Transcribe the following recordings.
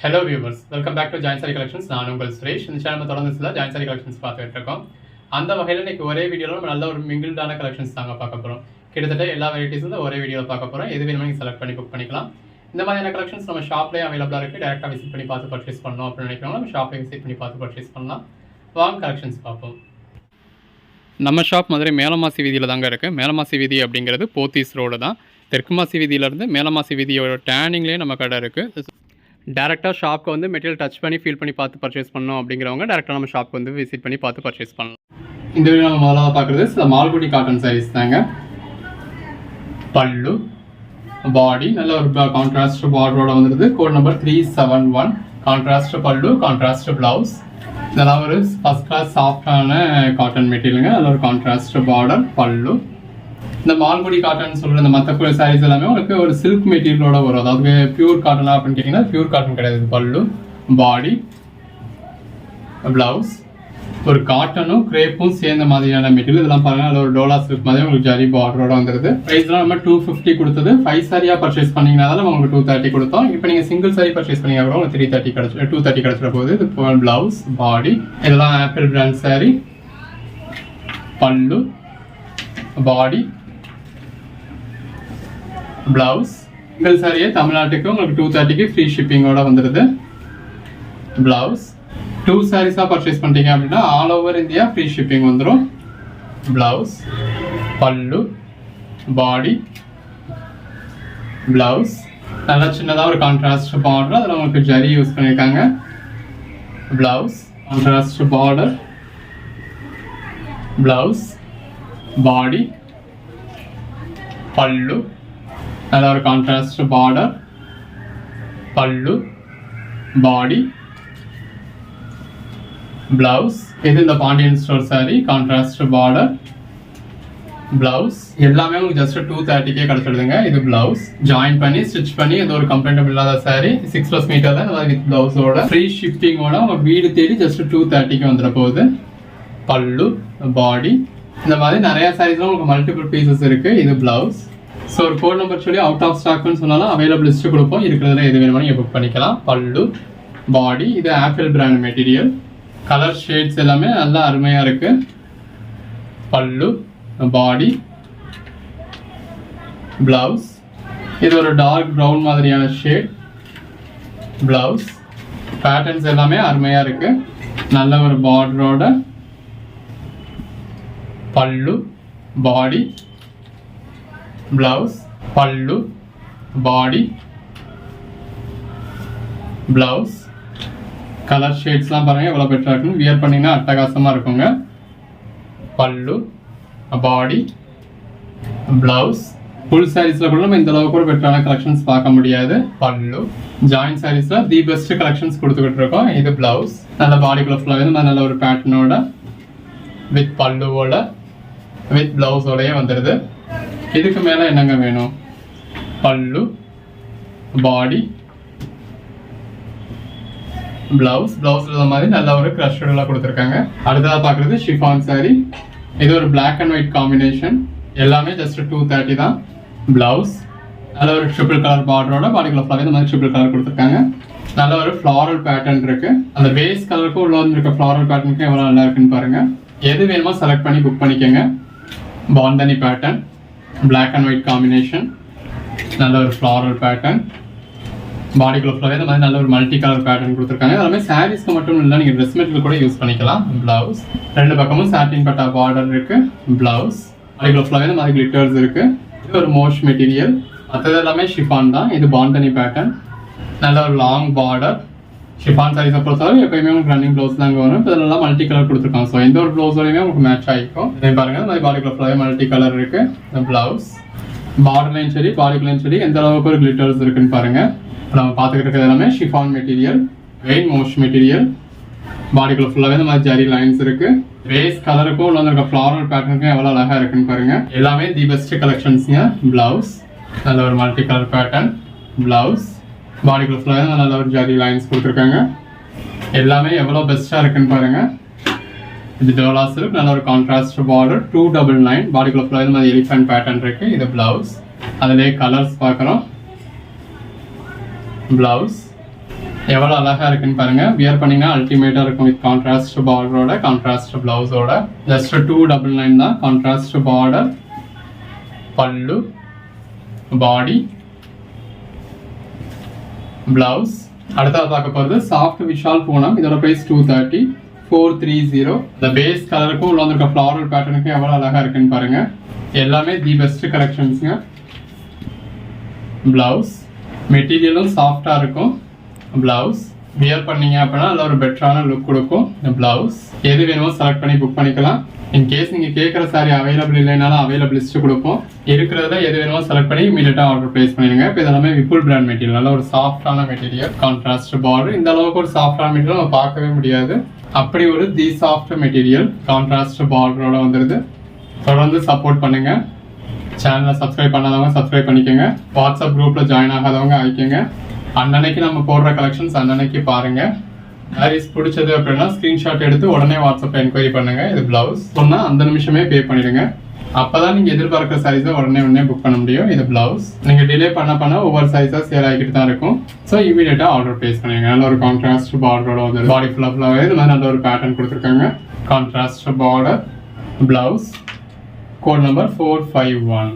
Hello viewers, welcome back to Giant Saree Collections. நான் உங்கள் சுரேஷ். இந்த சேனல் தொடர்ந்து சில Giant Saree Collections பார்த்துட்டு இருக்கோம். அந்த வகையில் இன்னைக்கு ஒரே வீடியோவில் நம்ம நல்ல ஒரு மிங்கிள்டான கலெக்ஷன்ஸ் தாங்க பார்க்க போகிறோம். கிட்டத்தட்ட எல்லா வெரைட்டிஸும் ஒரே வீடியோவில் பார்க்க போகிறோம். எது வேணுமோ நீங்கள் செலக்ட் பண்ணி புக் பண்ணிக்கலாம். இந்த மாதிரியான கலெக்ஷன்ஸ் நம்ம ஷாப்லேயே அவைலபிளாக இருக்குது. டேரெக்டாக விசிட் பண்ணி பார்த்து பர்ச்சேஸ் பண்ணணும் அப்படின்னு நினைக்கிறோம். நம்ம ஷாப்லேயே விசிட் பண்ணி பார்த்து பர்ச்சேஸ் பண்ணலாம். வாங்க கலெக்ஷன்ஸ் பார்ப்போம். நம்ம ஷாப் மதுரை மேலமாசி வீதியில் தாங்க இருக்குது. மேலமாசி வீதி அப்படிங்கிறது போத்தீஸ் ரோடு தான். தெற்குமாசி வீதியிலேருந்து மேலமாசி வீதியோட டேர்னிங்லேயே நம்ம கடை இருக்குது. டேரெக்டாக ஷாப்க்கு வந்து மெட்டீரியல் டச் பண்ணி ஃபீல் பண்ணி பார்த்து பர்ச்சேஸ் பண்ணணும் அப்படிங்கிறவங்க டேரெக்டாக நம்ம ஷாப்க்கு வந்து விசிட் பண்ணி பார்த்து பர்ச்சேஸ் பண்ணலாம். இந்த வீடியோ நம்ம முதல்ல பார்க்குறது சில மால்குடி காட்டன் சாரீஸ் தாங்க. பல்லு பாடி நல்ல ஒரு கான்ட்ராஸ்ட் பார்டரோட வந்துடுது. Code number 371. Contrast pallu, contrast blouse. இதெல்லாம் ஒரு ஃபர்ஸ்ட் கிளாஸ் சாஃப்டான காட்டன் மெட்டீரியலுங்க. நல்ல ஒரு கான்ட்ராஸ்ட் பார்டர் பல்லு. இந்த மால்குடி காட்டன் சொல்கிற இந்த மற்ற சாரீஸ் எல்லாமே உங்களுக்கு ஒரு சில்க் மெட்டீரியலோட வரும். அதாவது பியூர் காட்டனா அப்படின்னு கேட்டிங்கன்னா பியூர் காட்டன் கிடையாது. பல்லு பாடி ப்ளவுஸ் ஒரு காட்டனும் கிரேப்பும் சேர்ந்த மாதிரியான மெட்டீரியல். இதெல்லாம் பாருங்க அதில் ஒரு டோலா சில்க் மாதிரி உங்களுக்கு ஜரி பார்டரோட வந்துருது. ப்ரைஸ்லாம் நம்ம 250 கொடுத்தது. 5 சாரியாக பர்ச்சேஸ் பண்ணிங்கன்னா நம்ம உங்களுக்கு 230 கொடுத்தோம். இப்போ நீங்கள் சிங்கிள் சாரி பர்ச்சேஸ் பண்ணிங்கன்னா கூட உங்களுக்கு 330 கிடச்சி 230 கிடச்சிட போகுது. இது ப்ளவுஸ் பாடி இதெல்லாம் ஆப்பிள் பிராண்ட் சாரி. பல்லு பாடி பிளவுஸ் சிங்கிள் சாரியே தமிழ்நாட்டுக்கு உங்களுக்கு 230க்கு ஃப்ரீ ஷிப்பிங்கோட வந்துடுது. பிளவுஸ் 2 சாரீஸாக பர்ச்சேஸ் பண்ணிட்டீங்க அப்படின்னா all over India free shipping வந்துடும். பிளவுஸ் பல்லு பாடி பிளவுஸ் நல்லா சின்னதாக ஒரு கான்ட்ராஸ்ட் பார்டர், அதில் உங்களுக்கு ஜரி யூஸ் பண்ணியிருக்காங்க. பிளவுஸ் கான்ட்ராஸ்ட் பார்டர் பிளவுஸ் பாடி பல்லு நல்ல ஒரு கான்ட்ராஸ்ட் பார்டர் பல்லு பாடி பிளவுஸ். இது இந்த Pandian store sari. Contrast border blouse எல்லாமே உங்களுக்கு ஜஸ்ட் 230க்கே கிடைச்சிடுதுங்க. இது பிளவுஸ் ஜாயின் பண்ணி ஸ்டிச் பண்ணி எந்த ஒரு கம்ப்ளைண்ட்டும் இல்லாத சாரி. 6+ மீட்டர் தான் இந்த மாதிரி வித் பிளவுஸோட ஃப்ரீ ஷிப்பிங்கோட உங்க வீடு தேடி ஜஸ்ட் 230க்கு வந்துட போகுது. பல்லு பாடி இந்த மாதிரி நிறைய சாரீஸ்ல உங்களுக்கு மல்டிபிள் பீசஸ் இருக்கு. இது பிளவுஸ். ஸோ ஒரு கோட் நம்பர் சொல்லி அவுட் ஆஃப் ஸ்டாக்னு சொன்னாலும் அவைலபிள் லிஸ்ட் கொடுப்போம். இருக்கிறதுல எது வேணுமோ நீங்கள் புக் பண்ணிக்கலாம். பல்லு பாடி இது apple brand material. Colour shades எல்லாமே நல்லா அருமையாக இருக்கு. பல்லு பாடி பிளவுஸ் இது ஒரு டார்க் ப்ரௌன் மாதிரியான ஷேட். பிளவுஸ் பேட்டர்ன்ஸ் எல்லாமே அருமையாக இருக்கு. நல்ல ஒரு பார்டரோட பல்லு பாடி பிளவுஸ் பல்லு பாடி பிளவுஸ் கலர் ஷேட்ஸ்லாம் பாருங்க எவ்வளோ பெட்டராக இருக்குன்னு. வியர் பண்ணிங்கன்னா அட்டகாசமாக இருக்குங்க. பல்லு பாடி பிளவுஸ் ஃபுல் சாரீஸில் கூட நம்ம இந்த அளவுக்கு ஒரு பெட்டரான கலெக்ஷன்ஸ் பார்க்க முடியாது. பல்லு ஜாயின் சாரீஸில் தி பெஸ்ட் கலெக்ஷன்ஸ் கொடுத்துக்கிட்டு இருக்கோம். இது பிளவுஸ் நல்ல பாடிக்குள்ள ஃபுல்லாக நல்ல ஒரு பேட்டர்னோட வித் பல்லுவோட வித் பிளவுஸோடய வந்துடுது. இதுக்கு மேலே என்னங்க வேணும்? பல்லு பாடி பிளவுஸ் பிளவுஸ்ல மாதிரி நல்ல ஒரு க்ரஷ்டெல்லாம் கொடுத்துருக்காங்க. அடுத்ததாக பார்க்குறது ஷிஃபான் சாரி. இது ஒரு பிளாக் அண்ட் ஒயிட் காம்பினேஷன். எல்லாமே ஜஸ்ட் 230 தான். பிளவுஸ் நல்ல ஒரு ட்ரிபிள் கலர் பார்டரோட பாடிக்குள்ள ஃபுல்லாகவே இந்த மாதிரி ட்ரிபிள் கலர் கொடுத்துருக்காங்க. நல்ல ஒரு ஃப்ளாரல் பேட்டர்ன் இருக்கு. அந்த பேஸ் கலருக்கும் உள்ள வந்துருக்க ஃப்ளாரல் பேட்டர்னுக்கு எவ்வளோ நல்லா இருக்குன்னு பாருங்க. எது வேணுமோ செலக்ட் பண்ணி புக் பண்ணிக்கோங்க. Bandhani pattern black and white combination நல்ல ஒரு ஃப்ளாரல் பேட்டர்ன். பாடிக்குள்ள ஃபுல்லாகவே இந்த மாதிரி நல்ல ஒரு மல்டி கலர் பேட்டர்ன் கொடுத்துருக்காங்க. எல்லாமே சாரீஸ்க்கு மட்டும் இல்லை, நீங்கள் ட்ரெஸ் மெட்டீரியல் கூட யூஸ் பண்ணிக்கலாம். பிளவுஸ் ரெண்டு பக்கமும் சாட்டின் பட்டா பார்டர் இருக்கு. பிளவுஸ் பாடிக்குள்ள ஃபுல்லாகவே இந்த மாதிரி கிளிட்டர்ஸ் இருக்கு. இது ஒரு மோஷ் மெட்டீரியல். மற்றது எல்லாமே ஷிஃபான் தான். இது பாந்தனி பேட்டர்ன் நல்ல ஒரு லாங் பார்டர். ஷிஃபான் சாரீஸை பொறுத்தவரை எப்பயுமே உங்களுக்கு ரன்னிங் ப்ளவுஸ் தாங்க வரும். இப்போ இதெல்லாம் மல்டி கலர் கொடுத்துருக்காங்க. ஸோ எந்த ஒரு ப்ளவுஸோடையுமே உங்களுக்கு மேட்ச் ஆகிக்கும். இதே பாருங்க இந்த மாதிரி பாடிக்குள்ள ஃபுல்லாகவே மல்டி கலர் இருக்கு. இந்த பிளவுஸ் பார்டர்லையும் சரி பாடிக்குள்ளையும் சரி எந்த அளவுக்கு ஒரு கிளிட்டர்ஸ் இருக்குன்னு பாருங்க. நம்ம பார்த்துக்கிட்டு இருக்கிறது எல்லாமே ஷிஃபான் மெட்டீரியல் வெயின் மோஷ் மெட்டீரியல். பாடிக்குள்ள ஃபுல்லாகவே இந்த மாதிரி ஜரி லைன்ஸ் இருக்கு. பேஸ் கலருக்கும் உள்ள இருக்க ஃப்ளாரல் பேட்டர்னுக்கும் எவ்வளோ அழகா இருக்குன்னு பாருங்க. எல்லாமே தி பெஸ்ட் கலெக்ஷன்ஸ்ங்க. பிளவுஸ் நல்ல ஒரு மல்டி கலர் பேட்டர்ன். பிளவுஸ் பாடிக்குள்ள ஃபுல்லாக நல்ல ஒரு ஜரி லைன்ஸ் கொடுத்துருக்காங்க. எல்லாமே எவ்வளோ பெஸ்ட்டாக இருக்குன்னு பாருங்க. இது டோலா சில்க் நல்ல ஒரு கான்ட்ராஸ்ட் பார்டர் 299. பாடிக்குள்ள ஃபுல்லாக இந்த மாதிரி எலிஃபென்ட் பேட்டர்ன் இருக்கு. இது பிளவுஸ் அதிலே கலர்ஸ் பார்க்குறோம். பிளவுஸ் எவ்வளோ அழகா இருக்குன்னு பாருங்க. வியர் பண்ணீங்கன்னா அல்டிமேட்டா இருக்கும். வித் கான்ட்ராஸ்ட் பார்டரோட கான்ட்ராஸ்ட் பிளவுஸோட. ஜஸ்ட் 299 தான். கான்ட்ராஸ்ட் பார்டர், பல்லு, பாடி, பிளவுஸ். அடுத்தது பார்க்க போகிறது சாஃப்ட் விஷால் பூனம். இதோட பிரைஸ் 230, 430. இந்த பேஸ் கலருக்கும் உள்ள வந்திருக்க ஃப்ளாரல் பேட்டர்னுக்கும் எவ்வளோ அழகா இருக்குன்னு பாருங்க. எல்லாமே தி பெஸ்ட் கலெக்ஷன்ஸுங்க. பிளவுஸ் மெட்டீரியலும் சாஃப்டா இருக்கும். பிளவுஸ் வியர் பண்ணீங்க அப்படின்னா அதில் ஒரு பெட்டரான லுக் கொடுக்கும். இந்த பிளவுஸ் எது வேணுமோ செலக்ட் பண்ணி புக் பண்ணிக்கலாம். இன்கேஸ் நீங்கள் கேட்குற சாரி அவைலபிள் இல்லைனாலும் அவைலபிள் லிஸ்ட்டு கொடுப்போம். இருக்கிறத எது வேணுமோ செலக்ட் பண்ணி இமீடியட்டாக ஆர்டர் பிளேஸ் பண்ணிடுங்க. இப்போ இதெல்லாமே விப்புல் பிராண்ட் மெட்டீரியல், நல்ல ஒரு சாஃப்டான மெட்டீரியல். Contrast border. இந்த அளவுக்கு ஒரு சாஃப்டான மெட்டீரியல் நம்ம பார்க்கவே முடியாது. அப்படி ஒரு தி சாஃப்ட் மெட்டீரியல் கான்ட்ராஸ்ட் பார்டரோட வந்துடுது. தொடர்ந்து சப்போர்ட் பண்ணுங்க. சேனலை சப்ஸ்கிரைப் பண்ணாதவங்க சப்ஸ்கிரைப் பண்ணிக்கோங்க. வாட்ஸ்அப் குரூப்பில் ஜாயின் ஆகாதவங்க ஆகிக்கோங்க. அன்னன்னைக்கு நம்ம போடுற கலெக்ஷன்ஸ் அன்னன்னைக்கு பாருங்க. சாரீஸ் பிடிச்சது அப்படின்னா ஸ்கிரீன்ஷாட் எடுத்து உடனே வாட்ஸ்அப்ல என்கொயரி பண்ணுங்க. இது பிளவுஸ் சொன்னா அந்த நிமிஷமே பே பண்ணிடுங்க. அப்பதான் நீங்க எதிர்பார்க்குற சாரீஸை உடனே புக் பண்ண முடியும். இது பிளவுஸ். நீங்க டிலே பண்ண ஒவ்வொரு சைஸா சேல் ஆகிட்டு தான் இருக்கும். ஸோ இமீடியட்டா ஆர்டர் பிளேஸ் பண்ணுங்க. நல்ல ஒரு கான்ட்ராஸ்ட் பார்டரோட வந்து பாடி ஃபுல்லாக இது மாதிரி நல்ல ஒரு பேட்டர்ன் கொடுத்துருக்காங்க. Contrast border, blouse, code number 451.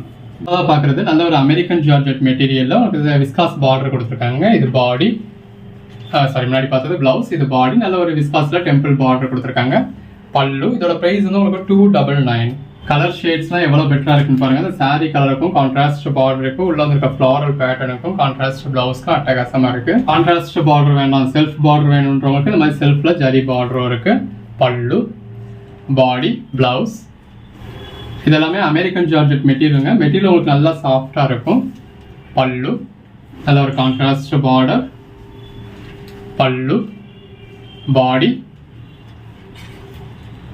பார்க்குறது நல்ல ஒரு அமெரிக்கன் ஜார்ஜெட் மெட்டீரியலில் உங்களுக்கு விஸ்காஸ் பார்டர் கொடுத்துருக்காங்க. இது பாடி, முன்னாடி பார்த்தது பிளவுஸ். இது பாடி நல்ல ஒரு விஸ்காஸில் டெம்பிள் பார்டர் கொடுத்துருக்காங்க. பல்லு. இதோட ப்ரைஸ் வந்து உங்களுக்கு 299. கலர் ஷேட்ஸ்லாம் எவ்வளோ பெட்டராக இருக்குன்னு பாருங்க. இந்த சாரீ கலருக்கும் கான்ட்ராஸ்ட் பார்டருக்கும் உள்ள இருக்க ஃப்ளாரல் பேட்டர்னுக்கும் கான்ட்ராஸ்ட் பிளவுஸ்க்கும் அட்டகாசமாக இருக்கு. கான்ட்ராஸ்ட் பார்டர் வேண்டாம், செல்ஃப் பார்டர் வேணுன்றவங்களுக்கு இந்த மாதிரி செல்ஃபில் ஜரி பார்டரும் இருக்கு. பல்லு, பாடி, பிளவுஸ். இதெல்லாமே அமெரிக்கன் ஜார்ஜெட் மெட்டீரியலுங்க. மெட்டீரியல் உங்களுக்கு நல்லா சாஃப்டாக இருக்கும். பல்லு நல்ல ஒரு கான்ட்ராஸ்ட் பார்டர், பல்லு, பாடி,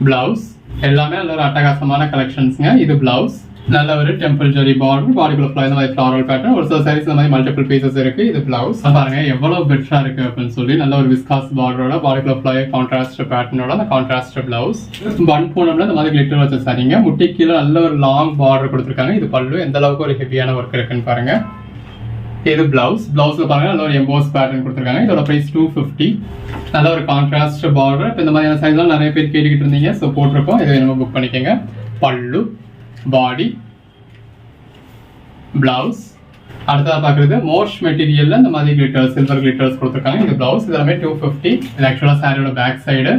பிளவுஸ். எல்லாமே நல்ல ஒரு அட்டகாசமான கலெக்ஷன்ஸுங்க. இது பிளவுஸ். நல்ல ஒரு டெம்பிள் ஜரி பார்டர், பாடிக்குள்ள இந்த மாதிரி ஃப்ளாரல் பேட்டர்ன். ஒரு சில சாரீஸ் இந்த மாதிரி மல்டிபிள் பீசஸ் இருக்கு. இது பிளவுஸ். பாருங்க எவ்வளவு பெட்டரா இருக்கு அப்படின்னு சொல்லி நல்ல ஒரு விஸ்காஸ் பார்டரோட பாடிக்குள்ள ஃப்ளை கான்ட்ராஸ்ட் பேட்டர்னோட அந்த கான்ட்ராஸ்ட் பிளவுஸ். பன் பூனம்ல இந்த மாதிரி கிளிட்டர் வச்ச சாரீங்க. முட்டி கீழே நல்ல ஒரு லாங் பார்டர் கொடுத்துருக்காங்க. இது பல்லு. எந்த அளவுக்கு ஒரு ஹெவியான ஒர்க் இருக்குன்னு பாருங்க. இது பிளவுஸ். பிளவுஸ்ல பாருங்க நல்ல ஒரு எம்போஸ் பேட்டர்ன் கொடுத்துருக்காங்க. இதோட பிரைஸ் 250. நல்ல ஒரு கான்ட்ராஸ்ட் பார்டர். இப்போ இந்த மாதிரியான சைஸ்லாம் நிறைய பேர் கேட்டுக்கிட்டு இருந்தீங்க. ஸோ போட்டிருக்கோம். இதை நம்ம புக் பண்ணிக்கோங்க. பல்லு, பாடி, பிளவுஸ். அடுத்ததாக பார்க்குறது மோர்ஷ் மெட்டீரியலில் இந்த மாதிரி கிளிட்டர்ஸ், சில்வர் கிளிட்டர்ஸ் கொடுத்துருக்காங்க. இது பிளவுஸ். இதெல்லாமே 250. இது ஆக்சுவலாக சாரியோட பேக் சைடு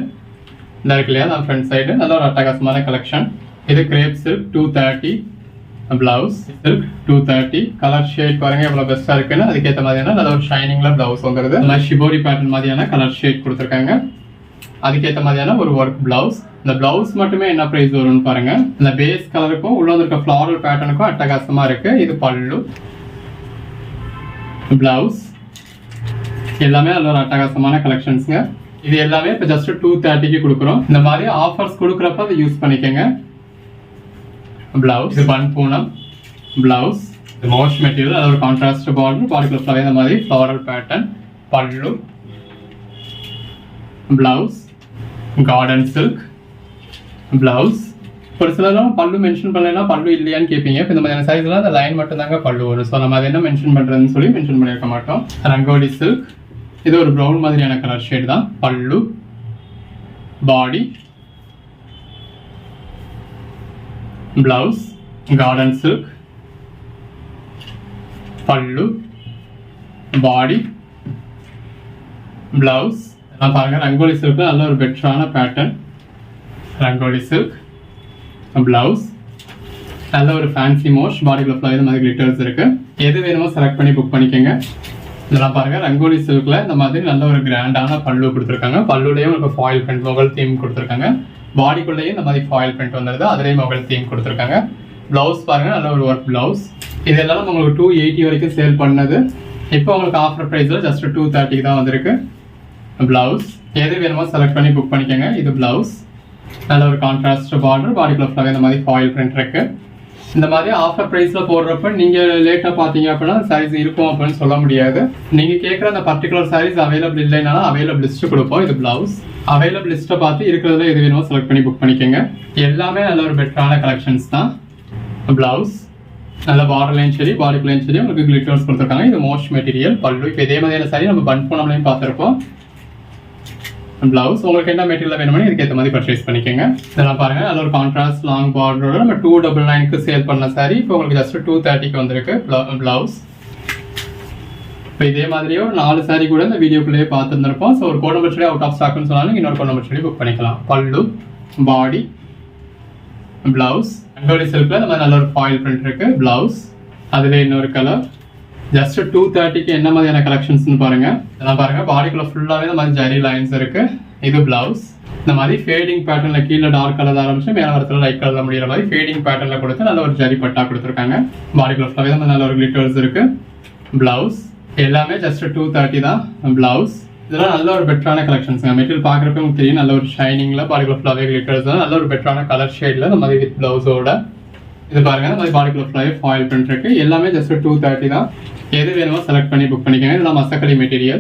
இந்த இருக்கு இல்லையா, நான் ஃப்ரண்ட் சைடு. நல்ல ஒரு அட்டகாசமான கலெக்ஷன். இது grape silk 230. Blouse silk 230. Colour shade பாருங்க எவ்வளோ பெஸ்ட்டாக இருக்குன்னு. அதுக்கேற்ற மாதிரியான நல்ல ஒரு ஷைனிங்ல பிளவுஸ் வந்துருது. இந்த மாதிரி ஷிபோரி பேட்டர்ன் மாதிரியான கலர் ஷேட் கொடுத்துருக்காங்க. அதுக்கேற்ற மாதிரியான ஒரு ஒர்க் பிளவுஸ். இந்த பிளவுஸ் மட்டுமே என்ன பிரைஸ் வரும்னு பாருங்க. இந்த பேஸ் கலருக்கும் உள்ள இருக்க ஃப்ளாரல் பேட்டர்னுக்கும் அட்டகாசமா இருக்கு. இது பல்லு, பிளவுஸ். எல்லாமே நல்ல ஒரு அட்டகாசமான கலெக்ஷன்ஸ்ங்க. இது எல்லாமே இப்போ ஜஸ்ட் 230க்கு கொடுக்குறோம். இந்த மாதிரி ஆஃபர்ஸ் கொடுக்குறப்ப அதை யூஸ் பண்ணிக்கோங்க. பிளவுஸ். இது பன் பூனம் பிளவுஸ். இது மோஷ் மெட்டீரியல். அது ஒரு கான்ட்ராஸ்ட் பார்டர், பாடிக்குள்ள இந்த மாதிரி ஃப்ளாரல் பேட்டர்ன். பல்லு, பிளவுஸ், கார்டன் சில்க், பிளவுஸ். ஒரு சிலரும் பல்லு மென்ஷன் பண்ணலைன்னா பல்லு இல்லையான்னு கேட்பீங்க. இப்போ இந்த மாதிரியான சைஸ்லாம் அந்த லைன் மட்டும் தாங்க பல்லு வரும். ஸோ நம்ம அதை என்ன மென்ஷன் பண்ணுறதுன்னு சொல்லி மென்ஷன் பண்ணியிருக்க மாட்டோம். ரங்கோலி சில்க். இது ஒரு ப்ரௌன் மாதிரியான கலர் ஷேட் தான். பல்லு, பாடி, பிளவுஸ். கார்டன் சில்க், பல்லு, பாடி, பிளவுஸ். பாருங்க ரங்கோலி சில்க் நல்ல ஒரு பெட்டரான பேட்டர்ன். Rangoli silk, blouse. நல்ல ஒரு ஃபேன்சி மோஷ், பாடிக்குள்ள ஃப்ளை இந்த மாதிரி கிளிட்டர்ஸ் இருக்கு. எது வேணுமோ செலக்ட் பண்ணி புக் பண்ணிக்கோங்க. இதெல்லாம் பாருங்க ரங்கோலி சில்க்ல இந்த மாதிரி நல்ல ஒரு கிராண்டான பல்லு கொடுத்துருக்காங்க. பல்லுலேயே உங்களுக்கு ஃபாயில் பிரிண்ட் மொகல் தீம் கொடுத்துருக்காங்க. பாடிக்குள்ளேயே இந்த மாதிரி ஃபாயில் பிரிண்ட் வந்துருது. அதுலேயே மொகல் தீம் கொடுத்துருக்காங்க. பிளவுஸ் பாருங்க நல்ல ஒரு ஒர்க் பிளவுஸ். இதெல்லாம் உங்களுக்கு 280 வரைக்கும் சேல் பண்ணது. இப்போ உங்களுக்கு ஆஃபர் ப்ரைஸ்ல ஜஸ்ட் 230 தான் வந்திருக்கு. பிளவுஸ் எது வேணுமோ செலக்ட் பண்ணி புக் பண்ணிக்கோங்க. இது பிளவுஸ். நல்ல ஒரு கான்ட்ராஸ்ட் பார்டர், பாடிக்குள்ள இந்த மாதிரி ஃபாயில் பிரிண்ட் இருக்கு. இந்த மாதிரி ஆஃபர் ப்ரைஸ்ல போடுறப்ப நீங்க லேட்டா பாத்தீங்க அப்படின்னா சாரீஸ் இருக்கும் அப்படின்னு சொல்ல முடியாது. நீங்க கேட்குற அந்த பர்டிகுலர் சாரீஸ் அவைலபிள் இல்லைனாலும் அவைலபிள் லிஸ்ட் கொடுப்போம். இது பிளவுஸ். அவைலபிள் லிஸ்ட்டை பார்த்து இருக்கிறதுல எது வேணுமோ செலக்ட் பண்ணி புக் பண்ணிக்கோங்க. எல்லாமே நல்ல ஒரு பெட்டரான கலெக்ஷன்ஸ் தான். பிளவுஸ் நல்ல பார்டர் லைன் சரி பாடி லைன் சரி உங்களுக்கு கிளிட்டர்ஸ் கொடுத்துருக்காங்க. இது மோஸ்ட் மெட்டீரியல். பல்லு இப்போ இதே மாதிரியான சாரி நம்ம பன் பூனம்லையும் பார்த்துருப்போம். பிளவுஸ் உங்களுக்கு என்ன மெட்டீரியல் வேணுமோ இதுக்கேற்ற மாதிரி பர்ச்சேஸ் பண்ணிக்கோங்க. இதெல்லாம் பாருங்க நல்ல ஒரு கான்ட்ராஸ்ட் லாங் பார்டரோட நம்ம 299க்கு சேல் பண்ண சாரி இப்போ உங்களுக்கு ஜஸ்ட் 230க்கு வந்திருக்கு பிளவுஸ். இப்போ இதே மாதிரியே ஒரு 4 சாரி கூட இந்த வீடியோக்குள்ளேயே பார்த்துருந்துருப்போம். ஸோ ஒரு கோட் நம்பர் சொல்லி அவுட் ஆஃப் ஸ்டாக்னு சொன்னாலும் இன்னொரு கோட் நம்பர் சொல்லி புக் பண்ணிக்கலாம். பல்லு பாடி பிளவுஸ் ரங்கோலி சில்க்ல இந்த மாதிரி நல்ல ஒரு ஃபாயில் பிரிண்ட் இருக்கு. பிளவுஸ் அதுல இன்னொரு கலர் ஜஸ்ட் 230க்கு என்ன மாதிரியான கலெக்ஷன்ஸ்னு பாருங்க. இதெல்லாம் பாருங்க பாடிக்குள்ள ஃபுல்லாவே இந்த மாதிரி ஜரி லைன்ஸ் இருக்கு. இது பிளவுஸ் இந்த மாதிரி ஃபேடிங் பேட்டர்ன்ல கீழே டார்க் கலர் ஆரம்பிச்சு மேல வரத்துல லைட் கலர்ல முடிகிற மாதிரி ஃபேடிங் பேட்டர்ன்ல கொடுத்து நல்ல ஒரு ஜரி பட்டா கொடுத்துருக்காங்க. பாடிக்குள்ள ஃபுல்லாவே இந்த நல்ல ஒரு கிளிட்டர்ஸ் இருக்கு. பிளவுஸ் எல்லாமே ஜஸ்ட் 230 தான் பிளவுஸ். இதெல்லாம் நல்ல ஒரு பெட்டரான கலெக்ஷன்ஸ். மெட்டீரியல் பாக்குறப்ப உங்களுக்கு தெரியும் நல்ல ஒரு ஷைனிங்ல பாடிக்குள்ள ஃபுல்லாவே கிளிட்டர்ஸ் தான் நல்ல ஒரு பெட்டரான கலர் ஷேட்ல இந்த மாதிரி வித் பிளவுஸோட. இது பாருங்க இந்த மாதிரி பாடிக்குள்ள ஃபுல்லாவே ஃபாயில் பிரிண்ட் இருக்கு. எல்லாமே ஜஸ்ட் 230 தான். எது வேணுமோ செலக்ட் பண்ணி புக் பண்ணிக்கோங்க. இதெல்லாம் மசக்கலி மெட்டீரியல்.